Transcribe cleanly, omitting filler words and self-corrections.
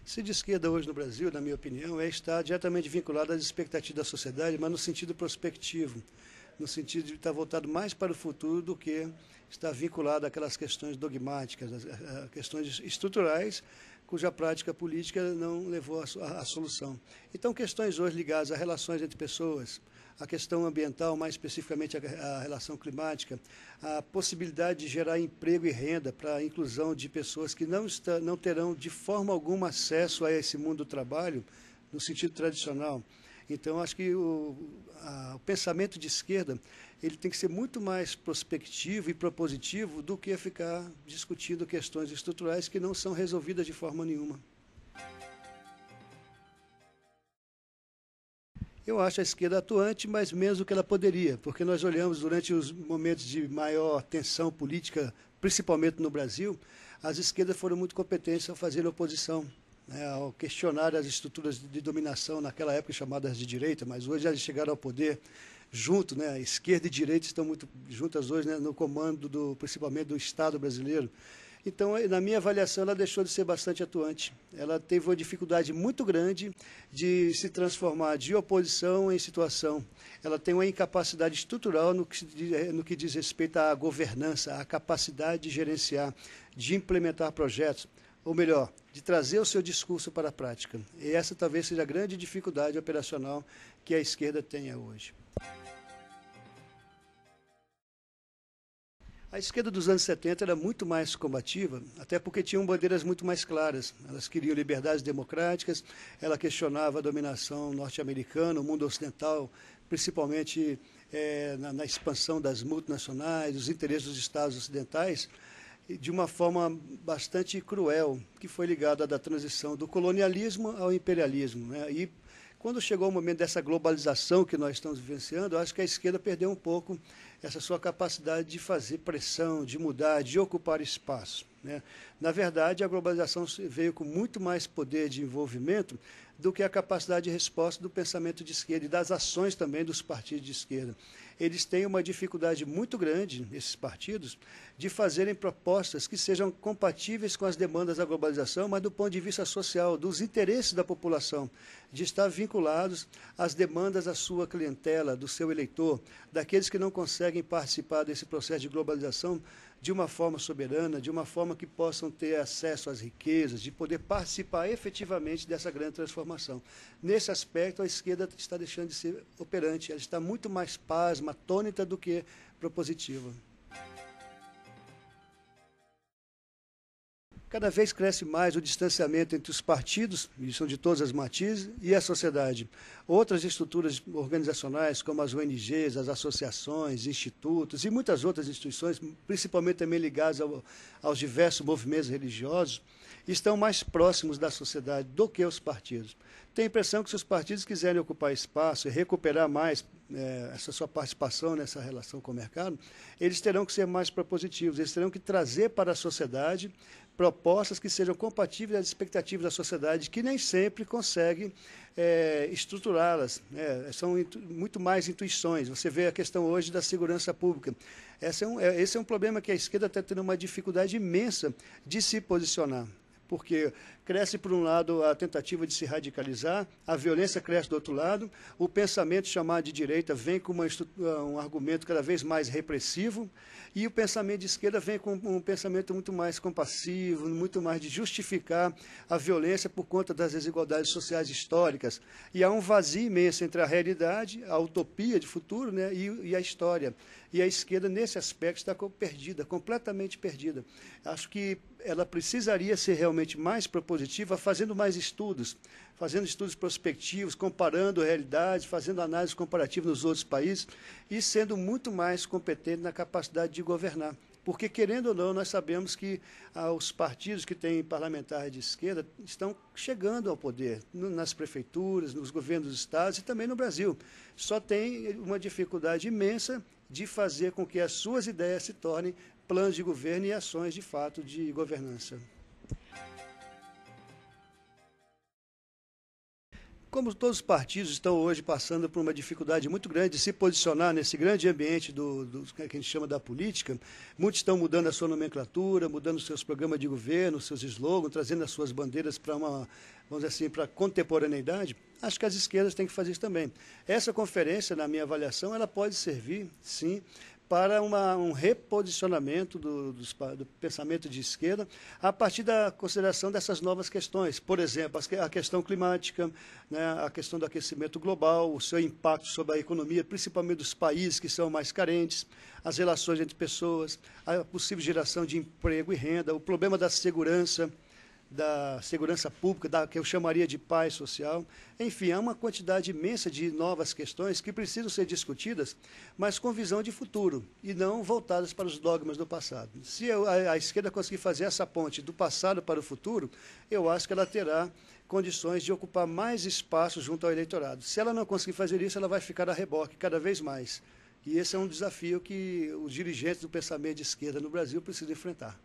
Ser de esquerda hoje no Brasil, na minha opinião, é estar diretamente vinculado às expectativas da sociedade, mas no sentido prospectivo, no sentido de estar voltado mais para o futuro do que estar vinculado àquelas questões dogmáticas, às questões estruturais, cuja prática política não levou à solução. Então, questões hoje ligadas a relações entre pessoas, a questão ambiental, mais especificamente a relação climática, a possibilidade de gerar emprego e renda para a inclusão de pessoas que não terão de forma alguma acesso a esse mundo do trabalho, no sentido tradicional. Então, acho que o pensamento de esquerda ele tem que ser muito mais prospectivo e propositivo do que ficar discutindo questões estruturais que não são resolvidas de forma nenhuma. Eu acho a esquerda atuante, mas menos do que ela poderia, porque nós olhamos durante os momentos de maior tensão política, principalmente no Brasil, as esquerdas foram muito competentes ao fazer oposição, né, ao questionar as estruturas de dominação naquela época chamadas de direita, mas hoje elas chegaram ao poder junto, né, a esquerda e direita estão muito juntas hoje, né, no comando principalmente do Estado brasileiro. Então, na minha avaliação, ela deixou de ser bastante atuante. Ela teve uma dificuldade muito grande de se transformar de oposição em situação. Ela tem uma incapacidade estrutural no que diz respeito à governança, à capacidade de gerenciar, de implementar projetos, ou melhor, de trazer o seu discurso para a prática. E essa talvez seja a grande dificuldade operacional que a esquerda tenha hoje. A esquerda dos anos 70 era muito mais combativa, até porque tinham bandeiras muito mais claras. Elas queriam liberdades democráticas, ela questionava a dominação norte-americana, o mundo ocidental, principalmente na expansão das multinacionais, dos interesses dos Estados ocidentais, de uma forma bastante cruel, que foi ligada da transição do colonialismo ao imperialismo, né? E quando chegou o momento dessa globalização que nós estamos vivenciando, eu acho que a esquerda perdeu um pouco essa sua capacidade de fazer pressão, de mudar, de ocupar espaço, né? Na verdade, a globalização veio com muito mais poder de envolvimento do que a capacidade de resposta do pensamento de esquerda e das ações também dos partidos de esquerda. Eles têm uma dificuldade muito grande, esses partidos, de fazerem propostas que sejam compatíveis com as demandas da globalização, mas do ponto de vista social, dos interesses da população, de estar vinculados às demandas da sua clientela, do seu eleitor, daqueles que não conseguem participar desse processo de globalização de uma forma soberana, de uma forma que possam ter acesso às riquezas, de poder participar efetivamente dessa grande transformação. Nesse aspecto, a esquerda está deixando de ser operante, ela está muito mais pasma, atônita do que propositiva. Cada vez cresce mais o distanciamento entre os partidos, e são de todas as matizes, e a sociedade. Outras estruturas organizacionais, como as ONGs, as associações, institutos e muitas outras instituições, principalmente também ligadas aos diversos movimentos religiosos, estão mais próximos da sociedade do que os partidos. Tenho a impressão que se os partidos quiserem ocupar espaço e recuperar mais essa sua participação nessa relação com o mercado, eles terão que ser mais propositivos, eles terão que trazer para a sociedade propostas que sejam compatíveis às expectativas da sociedade, que nem sempre conseguem estruturá-las, né? São muito mais intuições. Você vê a questão hoje da segurança pública. Esse é um problema que a esquerda está tendo uma dificuldade imensa de se posicionar, porque cresce, por um lado, a tentativa de se radicalizar, a violência cresce do outro lado, o pensamento chamado de direita vem com um argumento cada vez mais repressivo, e o pensamento de esquerda vem com um pensamento muito mais compassivo, muito mais de justificar a violência por conta das desigualdades sociais históricas. E há um vazio imenso entre a realidade, a utopia de futuro, né, e a história. E a esquerda, nesse aspecto, está perdida, completamente perdida. Acho que ela precisaria ser realmente mais propositiva, fazendo mais estudos, fazendo estudos prospectivos, comparando realidades, fazendo análise comparativa nos outros países e sendo muito mais competente na capacidade de governar. Porque, querendo ou não, nós sabemos que os partidos que têm parlamentares de esquerda estão chegando ao poder, nas prefeituras, nos governos dos estados e também no Brasil. Só tem uma dificuldade imensa de fazer com que as suas ideias se tornem planos de governo e ações, de fato, de governança. como todos os partidos estão hoje passando por uma dificuldade muito grande de se posicionar nesse grande ambiente do que a gente chama da política, muitos estão mudando a sua nomenclatura, mudando seus programas de governo, seus slogans, trazendo as suas bandeiras para uma, vamos dizer assim, para a contemporaneidade. Acho que as esquerdas têm que fazer isso também. Essa conferência, na minha avaliação, ela pode servir, sim, para um reposicionamento do pensamento de esquerda a partir da consideração dessas novas questões. Por exemplo, a questão climática, né, a questão do aquecimento global, o seu impacto sobre a economia, principalmente dos países que são mais carentes, as relações entre pessoas, a possível geração de emprego e renda, o problema da segurança pública, que eu chamaria de paz social. Enfim, há uma quantidade imensa de novas questões que precisam ser discutidas, mas com visão de futuro e não voltadas para os dogmas do passado. Se a esquerda conseguir fazer essa ponte do passado para o futuro, eu acho que ela terá condições de ocupar mais espaço junto ao eleitorado. Se ela não conseguir fazer isso, ela vai ficar a reboque cada vez mais. E esse é um desafio que os dirigentes do pensamento de esquerda no Brasil precisam enfrentar.